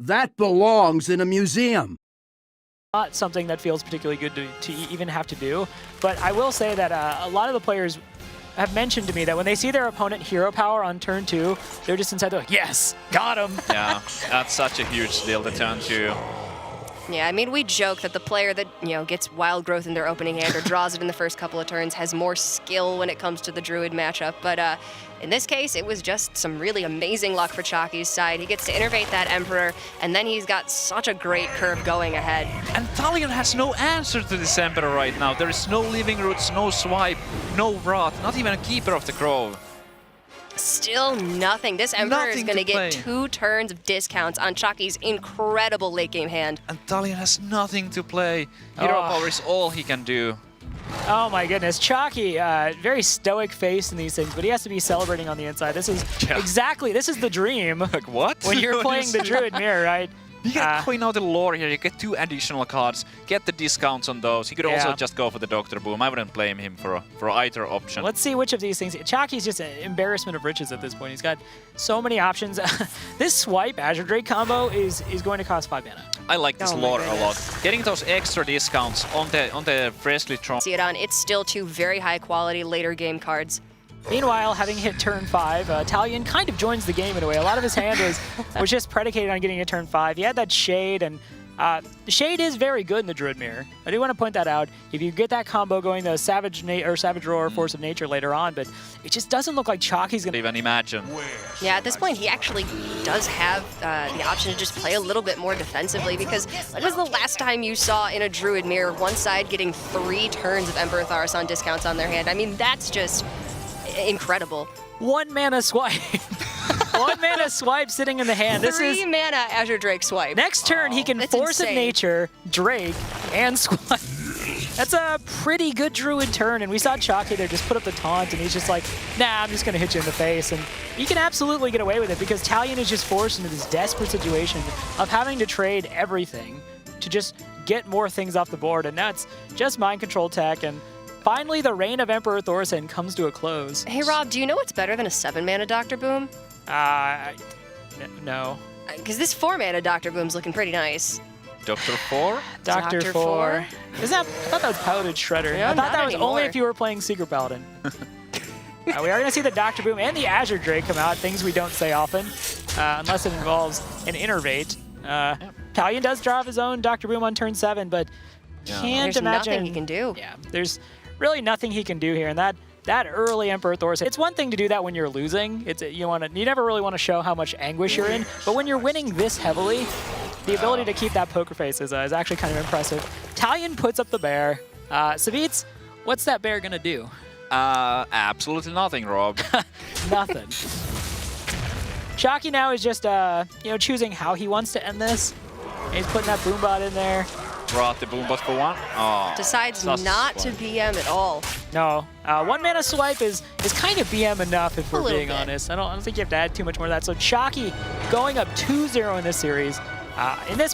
That belongs in a museum. Not something that feels particularly good to even have to do, but I will say that a lot of the players have mentioned to me that when they see their opponent hero power on turn 2, they're just inside, they're like, yes, got him. Yeah, that's such a huge deal, the turn 2. Yeah, I mean, we joke that the player that, gets Wild Growth in their opening hand or draws it in the first couple of turns has more skill when it comes to the Druid matchup, but in this case, it was just some really amazing luck for Chakki's side. He gets to innervate that Emperor, and then he's got such a great curve going ahead. And Talion has no answer to this Emperor right now. There is no Living Roots, no Swipe, no Wrath, not even a Keeper of the Grove. Still nothing. This Emperor is going to get 2 turns of discounts on Chakki's incredible late game hand. And Talion has nothing to play. Hero power is all he can do. Oh my goodness, Chakki, very stoic face in these things, but he has to be celebrating on the inside. This is this is the dream. Like what? When you're playing the Druid Mirror, right? You get Queen out the lore here, you get 2 additional cards, get the discounts on those. He could also just go for the Dr. Boom. I wouldn't blame him for either option. Let's see which of these things. Chakki's just an embarrassment of riches at this point. He's got so many options. This Swipe Azure Drake combo is going to cost 5 mana. I like this lore a lot. Getting those extra discounts on the freshly drawn. See it on. It's still 2 very high quality later game cards. Meanwhile, having hit turn 5, Talion kind of joins the game in a way. A lot of his hand was just predicated on getting a turn 5. He had that Shade, and the Shade is very good in the Druid Mirror. I do want to point that out. If you get that combo going, the Savage Roar, Force of Nature later on, but it just doesn't look like Chakki's going to even imagine. Yeah, at this point, he actually does have the option to just play a little bit more defensively, because when was the last time you saw in a Druid Mirror one side getting 3 turns of Emperor Tharos on discounts on their hand? I mean, that's just incredible. 1 mana swipe. 1 mana swipe sitting in the hand. This 3 mana Azure Drake swipe. Next turn, he can Force of Nature, Drake, and swipe. That's a pretty good Druid turn, and we saw Chakki there just put up the taunt, and he's just like, nah, I'm just going to hit you in the face. And he can absolutely get away with it, because Talion is just forced into this desperate situation of having to trade everything to just get more things off the board, and that's just mind control tech. And finally, the reign of Emperor Thorson comes to a close. Hey, Rob, do you know what's better than a 7 mana Dr. Boom? No. Because this 4 mana Dr. Boom's looking pretty nice. Dr. 4? Dr. 4. I thought that was Paladin Shredder. Yeah, I thought that was anymore. only if you were playing Secret Paladin. We are going to see the Dr. Boom and the Azure Drake come out, things we don't say often, unless it involves an Innervate. Talion does draw his own Dr. Boom on turn 7, but can't There's imagine. nothing he can do. Yeah, there's really nothing he can do here, and that early Emperor Thorson. It's one thing to do that when you're losing. You never really want to show how much anguish you're in, but when you're winning this heavily, the ability to keep that poker face is actually kind of impressive. Talion puts up the bear. Savjz, what's that bear gonna do? Absolutely nothing, Rob. Nothing. Chakki now is just choosing how he wants to end this. He's putting that Boombot in there. Brought the Boombot for 1. Oh, Decides not to BM at all. No, 1 mana swipe is kind of BM enough if we're being honest. I don't think you have to add too much more of that. So Chakki going up 2-0 in this series. In this